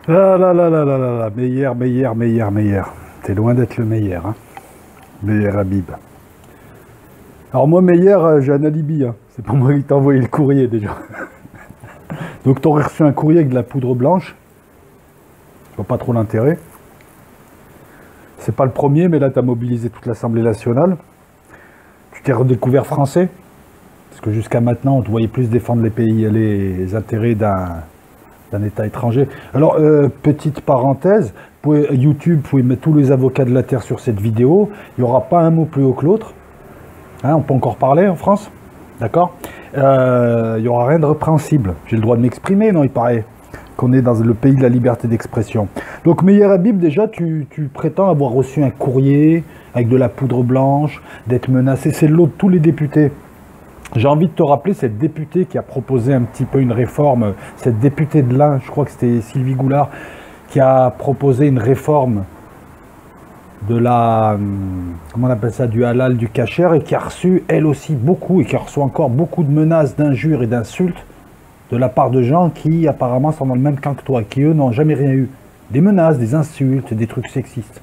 Ah là là là là là là, meilleur, meilleur, meilleur, meilleur. T'es loin d'être le meilleur, hein. Meilleur Habib. Alors moi, meilleur, j'ai un alibi, hein. C'est pas moi qui t'ai envoyé le courrier déjà. Donc t'aurais reçu un courrier avec de la poudre blanche. Je vois pas trop l'intérêt. C'est pas le premier, mais là t'as mobilisé toute l'Assemblée nationale. Tu t'es redécouvert français. Parce que jusqu'à maintenant, on te voyait plus défendre les pays, les intérêts d'un État étranger. Alors, petite parenthèse, YouTube, vous pouvez mettre tous les avocats de la Terre sur cette vidéo. Il n'y aura pas un mot plus haut que l'autre. Hein, on peut encore parler en France. D'accord. Il n'y aura rien de répréhensible. J'ai le droit de m'exprimer, non, il paraît qu'on est dans le pays de la liberté d'expression. Donc, Meyer Habib, déjà, tu prétends avoir reçu un courrier avec de la poudre blanche, d'être menacé. C'est le lot de tous les députés. J'ai envie de te rappeler cette députée qui a proposé un petit peu une réforme, cette députée de l'Ain, je crois que c'était Sylvie Goulard, qui a proposé une réforme de la, comment on appelle ça, du halal, du kasher, et qui a reçu elle aussi beaucoup, et qui reçoit encore beaucoup de menaces, d'injures et d'insultes de la part de gens qui apparemment sont dans le même camp que toi, qui eux n'ont jamais rien eu. Des menaces, des insultes, des trucs sexistes.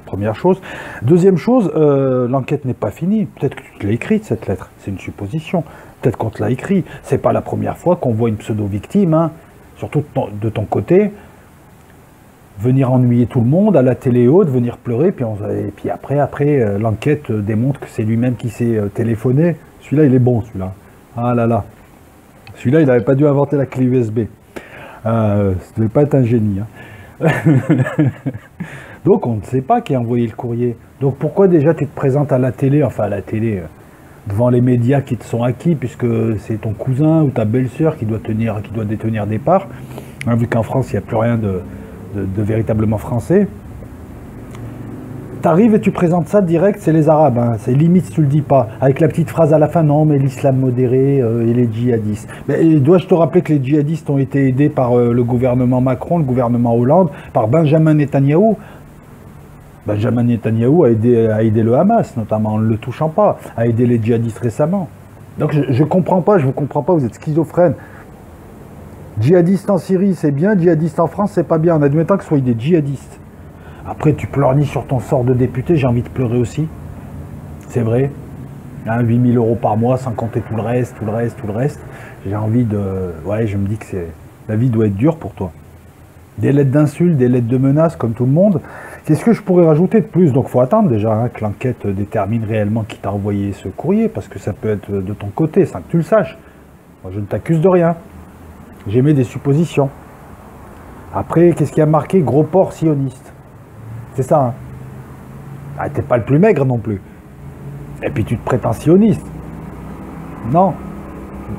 Première chose. Deuxième chose, l'enquête n'est pas finie. Peut-être que tu te l'as écrite, cette lettre. C'est une supposition. Peut-être qu'on te l'a écrit. C'est pas la première fois qu'on voit une pseudo-victime, hein, surtout de ton côté, venir ennuyer tout le monde à la télé haute, venir pleurer, et puis après l'enquête démontre que c'est lui-même qui s'est téléphoné. Celui-là, il est bon, celui-là. Ah là là. Celui-là, il n'avait pas dû inventer la clé USB. Ça ne devait pas être un génie. Hein. Donc on ne sait pas qui a envoyé le courrier. Donc pourquoi déjà tu te présentes à la télé, enfin à la télé, devant les médias qui te sont acquis, puisque c'est ton cousin ou ta belle-sœur qui doit détenir des parts, hein, vu qu'en France il n'y a plus rien de véritablement français. T'arrives et tu présentes ça direct, c'est les Arabes, hein. C'est limite si tu le dis pas, avec la petite phrase à la fin, non mais l'islam modéré et les djihadistes. Mais dois-je te rappeler que les djihadistes ont été aidés par le gouvernement Macron, le gouvernement Hollande, par Benjamin Netanyahou. Benjamin Netanyahou a aidé le Hamas, notamment en ne le touchant pas, a aidé les djihadistes récemment. Donc je comprends pas, je vous comprends pas, vous êtes schizophrène. Djihadistes en Syrie, c'est bien, djihadistes en France, c'est pas bien, en admettant que ce soit des djihadistes. Après, tu pleurnis sur ton sort de député, j'ai envie de pleurer aussi. C'est vrai. Hein, 8 000 € par mois, sans compter tout le reste, tout le reste, tout le reste. J'ai envie de... Ouais, je me dis que la vie doit être dure pour toi. Des lettres d'insultes, des lettres de menaces, comme tout le monde. Qu'est-ce que je pourrais rajouter de plus? Donc, il faut attendre déjà hein, que l'enquête détermine réellement qui t'a envoyé ce courrier, parce que ça peut être de ton côté, sans que tu le saches. Moi, je ne t'accuse de rien. J'émets des suppositions. Après, qu'est-ce qui a marqué? Gros porc sioniste. C'est ça, hein. Ah, t'es pas le plus maigre non plus. Et puis tu te prétends sioniste. Non.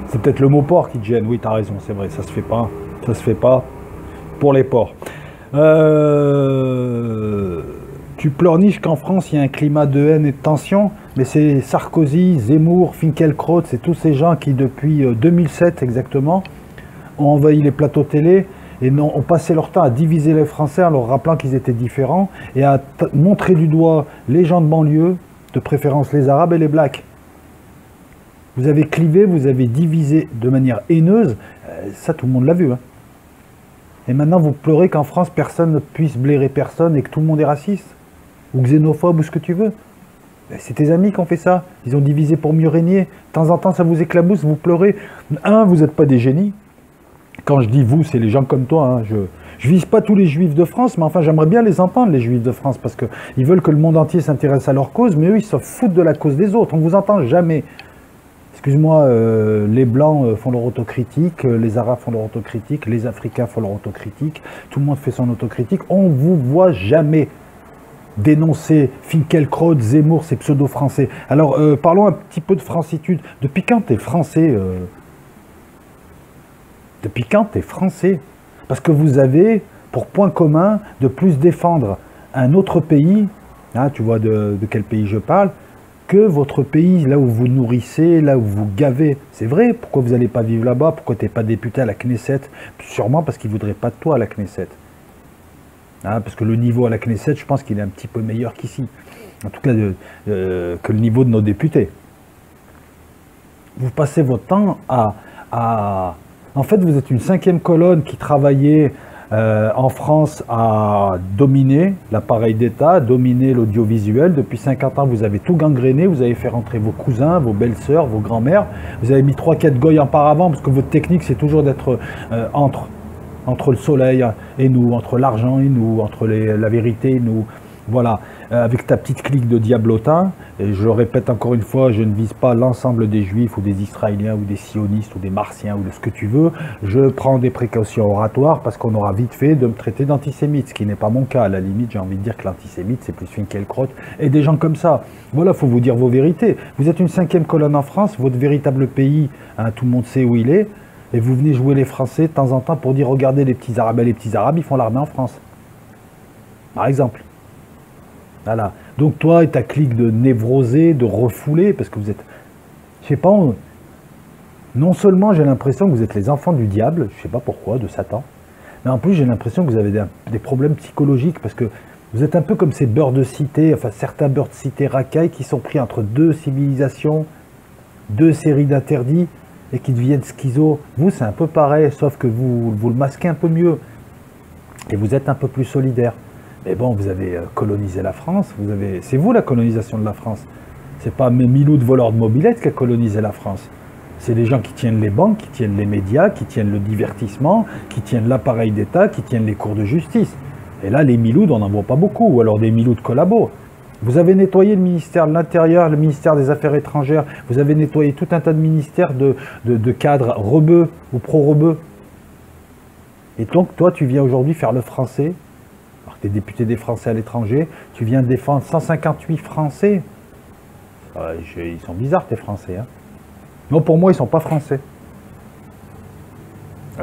C'est peut-être le mot porc qui te gêne. Oui, t'as raison, c'est vrai, ça se fait pas. Ça se fait pas pour les porcs. Tu pleurniches qu'en France, il y a un climat de haine et de tension, mais c'est Sarkozy, Zemmour, Finkielkraut, c'est tous ces gens qui, depuis 2007 exactement, ont envahi les plateaux télé et ont passé leur temps à diviser les Français en leur rappelant qu'ils étaient différents et à montrer du doigt les gens de banlieue, de préférence les Arabes et les Blacks. Vous avez clivé, vous avez divisé de manière haineuse, ça tout le monde l'a vu. Hein. Et maintenant vous pleurez qu'en France personne ne puisse blairer personne et que tout le monde est raciste, ou xénophobe, ou ce que tu veux. C'est tes amis qui ont fait ça, ils ont divisé pour mieux régner. De temps en temps ça vous éclabousse, vous pleurez. Vous n'êtes pas des génies. Quand je dis vous, c'est les gens comme toi. Hein. Je vise pas tous les juifs de France, mais enfin j'aimerais bien les entendre, les juifs de France, parce qu'ils veulent que le monde entier s'intéresse à leur cause, mais eux ils se foutent de la cause des autres. On ne vous entend jamais. Excuse-moi, les Blancs font leur autocritique, les Arabes font leur autocritique, les Africains font leur autocritique, tout le monde fait son autocritique. On ne vous voit jamais dénoncer Finkielkraut, Zemmour, ces pseudo-français. Alors parlons un petit peu de francitude. Depuis quand t'es français Depuis quand t'es français? Parce que vous avez pour point commun de plus défendre un autre pays, hein, tu vois de quel pays je parle, que votre pays, là où vous nourrissez, là où vous gavez. C'est vrai, pourquoi vous n'allez pas vivre là-bas? Pourquoi tu n'es pas député à la Knesset? Sûrement parce qu'ils ne voudraient pas de toi à la Knesset. Hein, parce que le niveau à la Knesset, je pense qu'il est un petit peu meilleur qu'ici. En tout cas, que le niveau de nos députés. Vous passez votre temps à En fait, vous êtes une cinquième colonne qui travaillait en France à dominer l'appareil d'État, à dominer l'audiovisuel. Depuis 50 ans, vous avez tout gangréné, vous avez fait rentrer vos cousins, vos belles-sœurs, vos grands-mères. Vous avez mis 3-4 goyes en paravent, parce que votre technique, c'est toujours d'être entre le soleil et nous, entre l'argent et nous, entre la vérité et nous. Voilà, avec ta petite clique de diablotin, et je le répète encore une fois, je ne vise pas l'ensemble des juifs ou des israéliens ou des sionistes ou des martiens ou de ce que tu veux, je prends des précautions oratoires parce qu'on aura vite fait de me traiter d'antisémite, ce qui n'est pas mon cas. À la limite, j'ai envie de dire que l'antisémite, c'est plus Finkielkraut et des gens comme ça. Voilà, il faut vous dire vos vérités. Vous êtes une cinquième colonne en France, votre véritable pays, hein, tout le monde sait où il est, et vous venez jouer les Français de temps en temps pour dire, regardez les petits Arabes, ils font l'armée en France. Par exemple. Voilà. Donc toi et ta clique de névrosés, de refoulés, parce que vous êtes, je sais pas, non seulement j'ai l'impression que vous êtes les enfants du diable, je sais pas pourquoi, de Satan, mais en plus j'ai l'impression que vous avez des problèmes psychologiques, parce que vous êtes un peu comme ces beurs de cité, enfin certains beurs de cité racailles qui sont pris entre deux civilisations, deux séries d'interdits, et qui deviennent schizo. Vous c'est un peu pareil, sauf que vous le masquez un peu mieux, et vous êtes un peu plus solidaire. Mais bon, vous avez colonisé la France, c'est vous la colonisation de la France. C'est pas Milou de voleurs de mobylettes qui a colonisé la France. C'est les gens qui tiennent les banques, qui tiennent les médias, qui tiennent le divertissement, qui tiennent l'appareil d'État, qui tiennent les cours de justice. Et là, les Milouds, on n'en voit pas beaucoup, ou alors des Milouds de collabos. Vous avez nettoyé le ministère de l'Intérieur, le ministère des Affaires étrangères, vous avez nettoyé tout un tas de ministères de cadres rebeux ou pro-rebeux. Et donc, toi, tu viens aujourd'hui faire le français. Alors que tu es député des Français à l'étranger, tu viens défendre 158 Français. Ils sont bizarres, tes Français. Hein. Non, pour moi, ils ne sont pas Français.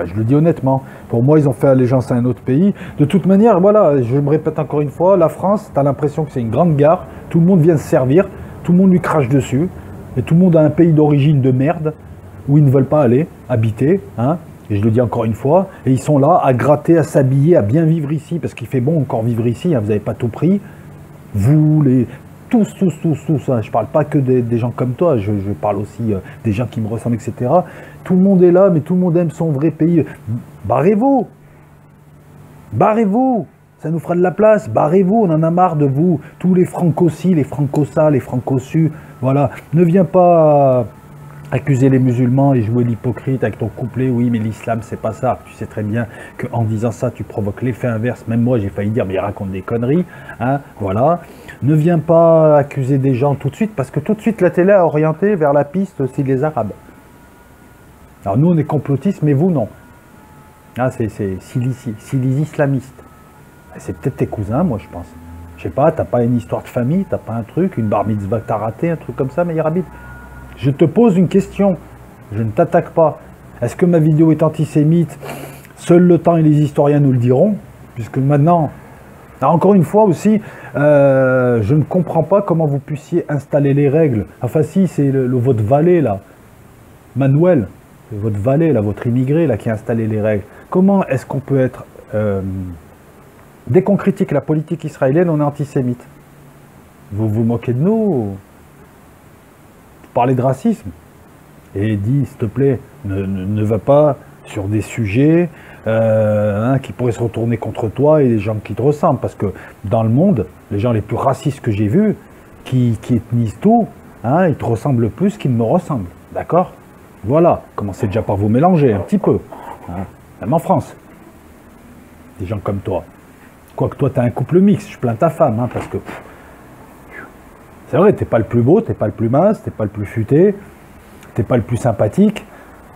Je le dis honnêtement. Pour moi, ils ont fait allégeance à un autre pays. De toute manière, voilà, je me répète encore une fois, la France, tu as l'impression que c'est une grande gare, tout le monde vient se servir, tout le monde lui crache dessus, et tout le monde a un pays d'origine de merde, où ils ne veulent pas aller, habiter, hein. Et je le dis encore une fois, et ils sont là à gratter, à s'habiller, à bien vivre ici, parce qu'il fait bon encore vivre ici, hein, vous n'avez pas tout pris. Vous, tous, hein, je ne parle pas que des gens comme toi, je parle aussi des gens qui me ressemblent, etc. Tout le monde est là, mais tout le monde aime son vrai pays. Barrez-vous. Barrez-vous. Ça nous fera de la place. Barrez-vous, on en a marre de vous. Tous les franco-ci, les franco-ça, les franco-su. Voilà, ne viens pas accuser les musulmans et jouer l'hypocrite avec ton couplet, oui mais l'islam c'est pas ça, tu sais très bien qu'en disant ça tu provoques l'effet inverse, même moi j'ai failli dire mais il raconte des conneries, hein, voilà. Ne viens pas accuser des gens tout de suite, parce que tout de suite la télé a orienté vers la piste, c'est les Arabes. Alors nous on est complotistes, mais vous non. Ah, c'est les islamistes. C'est peut-être tes cousins, moi je pense. Je sais pas, t'as pas une histoire de famille, t'as pas un truc, une bar mitzvah que t'as raté, un truc comme ça, Meir Habib. Je te pose une question, je ne t'attaque pas. Est-ce que ma vidéo est antisémite? Seul le temps et les historiens nous le diront, puisque maintenant, encore une fois aussi, je ne comprends pas comment vous puissiez installer les règles. Enfin si, c'est votre valet là, Manuel, votre valet là, votre immigré là qui a installé les règles. Comment est-ce qu'on peut être... dès qu'on critique la politique israélienne, on est antisémite. Vous vous moquez de nous? Parler de racisme et dit s'il te plaît ne va pas sur des sujets qui pourraient se retourner contre toi et des gens qui te ressemblent, parce que dans le monde les gens les plus racistes que j'ai vus qui ethnisent tout, hein, ils te ressemblent le plus qu'ils ne me ressemblent, d'accord, voilà, commencez déjà par vous mélanger un petit peu, hein, même en France des gens comme toi, quoique toi tu as un couple mixte, je plains ta femme, hein, parce que c'est vrai, t'es pas le plus beau, t'es pas le plus mince, t'es pas le plus futé, t'es pas le plus sympathique.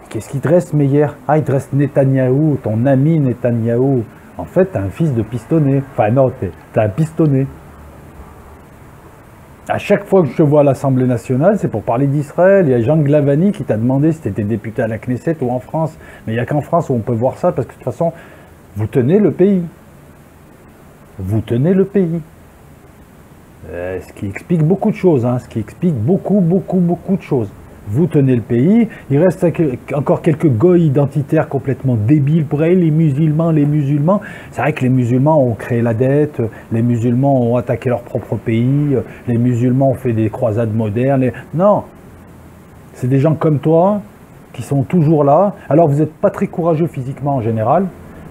Qu'est-ce qui te reste, Meir? Ah, il te reste Netanyahou, ton ami Netanyahou. En fait, t'as un fils de pistonné. Enfin non, t'as un pistonné. À chaque fois que je te vois à l'Assemblée nationale, c'est pour parler d'Israël. Il y a Jean Glavani qui t'a demandé si t'étais député à la Knesset ou en France. Mais il n'y a qu'en France où on peut voir ça, parce que de toute façon, vous tenez le pays. Vous tenez le pays. Ce qui explique beaucoup de choses, hein, ce qui explique beaucoup de choses. Vous tenez le pays, il reste encore quelques goïs identitaires complètement débiles pour elle, les musulmans. C'est vrai que les musulmans ont créé la dette, les musulmans ont attaqué leur propre pays, les musulmans ont fait des croisades modernes. Non, c'est des gens comme toi qui sont toujours là. Alors vous n'êtes pas très courageux physiquement en général.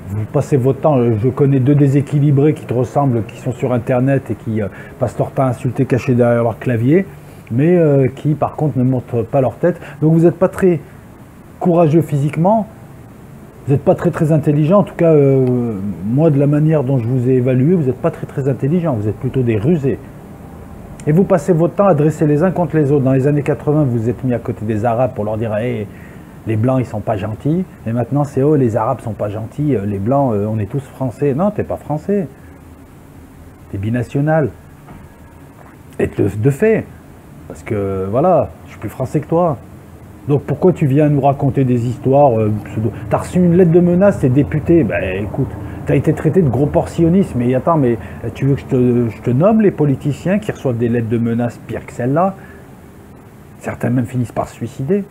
Vous passez votre temps, je connais deux déséquilibrés qui te ressemblent, qui sont sur internet et qui passent leur temps à insulter cachés derrière leur clavier, mais qui par contre ne montrent pas leur tête. Donc vous n'êtes pas très courageux physiquement, vous n'êtes pas très intelligent. En tout cas, moi de la manière dont je vous ai évalué, vous n'êtes pas très intelligent, vous êtes plutôt des rusés. Et vous passez votre temps à dresser les uns contre les autres. Dans les années 80, vous vous êtes mis à côté des Arabes pour leur dire hey, les Blancs, ils sont pas gentils. Et maintenant, c'est oh, les Arabes sont pas gentils, les Blancs, on est tous Français. Non, t'es pas Français. T'es binational. Et de fait. Parce que, voilà, je suis plus Français que toi. Donc pourquoi tu viens nous raconter des histoires T'as reçu une lettre de menace, t'es député. Ben écoute, t'as été traité de gros portionnisme. Mais attends, mais tu veux que je te nomme les politiciens qui reçoivent des lettres de menace pires que celle-là? Certains même finissent par se suicider.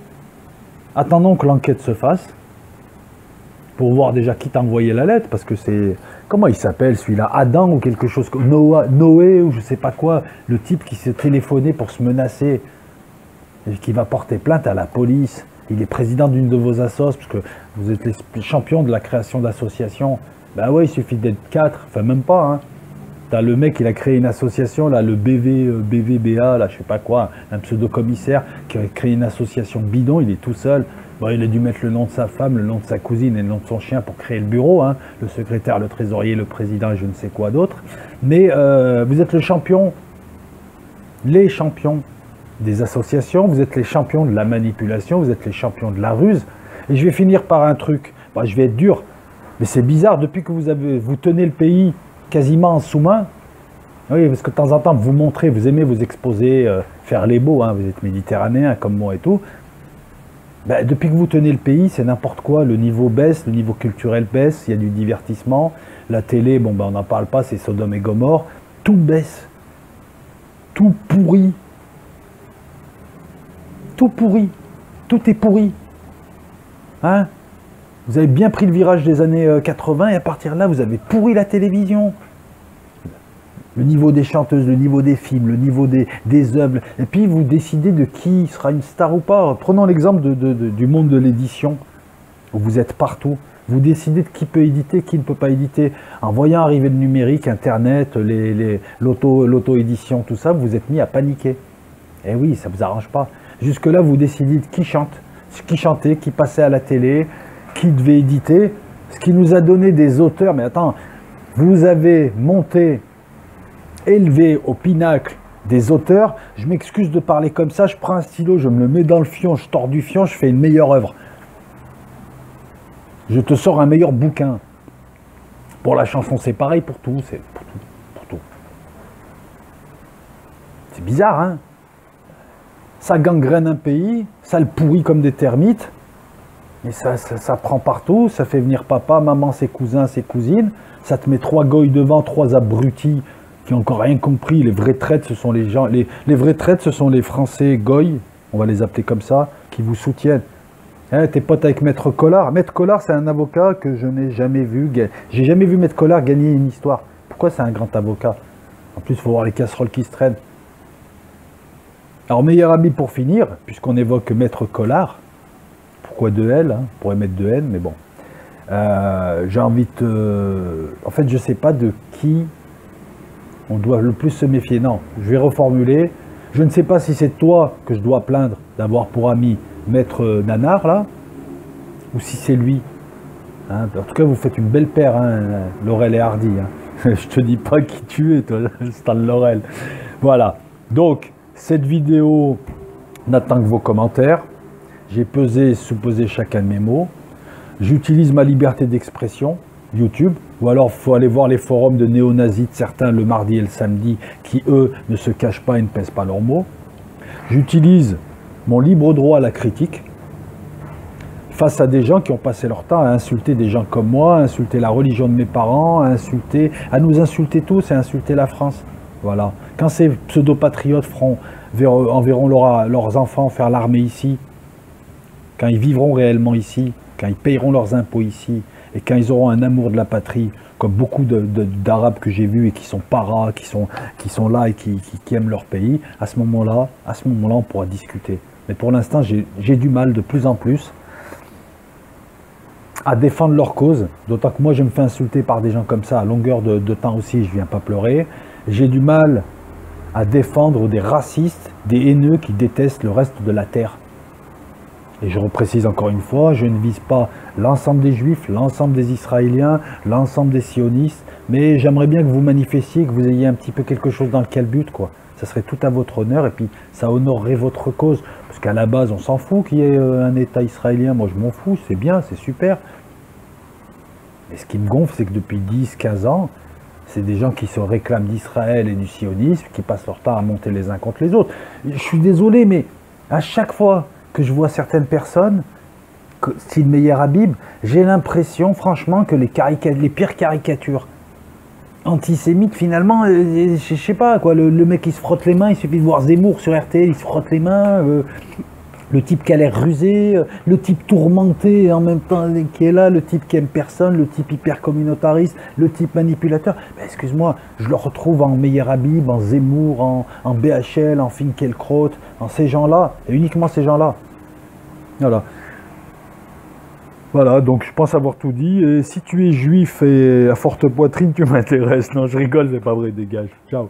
Attendons que l'enquête se fasse pour voir déjà qui t'a envoyé la lettre, parce que c'est... Comment il s'appelle celui-là? Adam ou quelque chose comme... Noé ou je sais pas quoi, le type qui s'est téléphoné pour se menacer et qui va porter plainte à la police. Il est président d'une de vos assos, parce que vous êtes les champions de la création d'associations. Ben ouais, il suffit d'être 4, enfin même pas, hein. T'as le mec, il a créé une association, là, le BVBA, là, je sais pas quoi, un pseudo-commissaire qui a créé une association bidon, il est tout seul. Bon, il a dû mettre le nom de sa femme, le nom de sa cousine et le nom de son chien pour créer le bureau, hein, le secrétaire, le trésorier, le président et je ne sais quoi d'autre. Mais vous êtes le champion, les champions des associations, vous êtes les champions de la manipulation, vous êtes les champions de la ruse. Et je vais finir par un truc, bon, je vais être dur, mais c'est bizarre, depuis que vous tenez le pays quasiment en sous-main. Oui, parce que de temps en temps, vous montrez, vous aimez vous exposer, faire les beaux, hein, vous êtes méditerranéen comme moi et tout. Ben, depuis que vous tenez le pays, c'est n'importe quoi, le niveau baisse, le niveau culturel baisse, il y a du divertissement, la télé, bon ben on n'en parle pas, c'est Sodome et Gomorre, tout baisse, tout pourri, tout est pourri, hein? Vous avez bien pris le virage des années 80 et à partir de là, vous avez pourri la télévision. Le niveau des chanteuses, le niveau des films, le niveau des œuvres. Et puis vous décidez de qui sera une star ou pas. Prenons l'exemple du monde de l'édition, où vous êtes partout. Vous décidez de qui peut éditer, qui ne peut pas éditer. En voyant arriver le numérique, Internet, l'auto-édition, tout ça, vous êtes mis à paniquer. Eh oui, ça ne vous arrange pas. Jusque-là, vous décidez de qui chante, qui chantait, qui passait à la télé, qui devait éditer, ce qui nous a donné des auteurs. Mais attends, vous avez monté, élevé au pinacle des auteurs. Je m'excuse de parler comme ça, je prends un stylo, je me le mets dans le fion, je tords du fion, je fais une meilleure œuvre. Je te sors un meilleur bouquin. Pour la chanson, c'est pareil pour tout, c'est pour tout. C'est bizarre, hein? Ça gangrène un pays, ça le pourrit comme des termites. Et ça prend partout, ça fait venir papa, maman, ses cousins, ses cousines. Ça te met 3 goyes devant, 3 abrutis qui n'ont encore rien compris. Les vrais traites, ce sont les gens. Les vrais traites, ce sont les Français goyes, on va les appeler comme ça, qui vous soutiennent. Hein, t'es potes avec Maître Collard. Maître Collard, c'est un avocat que je n'ai jamais vu. J'ai jamais vu Maître Collard gagner une histoire. Pourquoi c'est un grand avocat? En plus, il faut voir les casseroles qui se traînent. Alors, meilleur ami pour finir, puisqu'on évoque Maître Collard. Pourquoi 2 L, hein? On pourrait mettre 2 N, mais bon. J'ai envie de... En fait, je ne sais pas de qui on doit le plus se méfier. Non, je vais reformuler. Je ne sais pas si c'est toi que je dois plaindre d'avoir pour ami Maître Nanar, là, ou si c'est lui. Hein? En tout cas, vous faites une belle paire, hein, Laurel et Hardy. Hein? Je te dis pas qui tu es, toi, Stan Laurel. Voilà. Donc, cette vidéo n'attend que vos commentaires. J'ai pesé et sous-pesé chacun de mes mots. J'utilise ma liberté d'expression, YouTube, ou alors il faut aller voir les forums de néo-nazis, certains le mardi et le samedi, qui eux ne se cachent pas et ne pèsent pas leurs mots. J'utilise mon libre droit à la critique, face à des gens qui ont passé leur temps à insulter des gens comme moi, à insulter la religion de mes parents, à nous insulter tous et à insulter la France. Voilà. Quand ces pseudo-patriotes enverront leurs enfants faire l'armée ici, quand ils vivront réellement ici, quand ils payeront leurs impôts ici, et quand ils auront un amour de la patrie, comme beaucoup d'Arabes que j'ai vus et qui sont paras, qui sont là et qui aiment leur pays, à ce moment-là, on pourra discuter. Mais pour l'instant, j'ai du mal de plus en plus à défendre leur cause, d'autant que moi je me fais insulter par des gens comme ça à longueur de temps aussi, je viens pas pleurer. J'ai du mal à défendre des racistes, des haineux qui détestent le reste de la terre. Et je reprécise encore une fois, je ne vise pas l'ensemble des juifs, l'ensemble des israéliens, l'ensemble des sionistes, mais j'aimerais bien que vous manifestiez, que vous ayez un petit peu quelque chose dans lequel but, quoi. Ça serait tout à votre honneur et puis ça honorerait votre cause. Parce qu'à la base, on s'en fout qu'il y ait un État israélien, moi je m'en fous, c'est bien, c'est super. Mais ce qui me gonfle, c'est que depuis 10-15 ans, c'est des gens qui se réclament d'Israël et du sionisme, qui passent leur temps à monter les uns contre les autres. Je suis désolé, mais à chaque fois que je vois certaines personnes, style Meyer Habib, j'ai l'impression, franchement, que les pires caricatures antisémites, finalement, je sais pas, quoi, le mec qui se frotte les mains, il suffit de voir Zemmour sur RTL, il se frotte les mains, le type qui a l'air rusé, le type tourmenté en même temps qui est là, le type qui aime personne, le type hyper communautariste, le type manipulateur. Ben, excuse-moi, je le retrouve en Meyer Habib, en Zemmour, en BHL, en Finkielkraut, en ces gens-là, et uniquement ces gens-là. Voilà. Voilà, donc je pense avoir tout dit. Et si tu es juif et à forte poitrine, tu m'intéresses. Non, je rigole, c'est pas vrai, dégage. Ciao.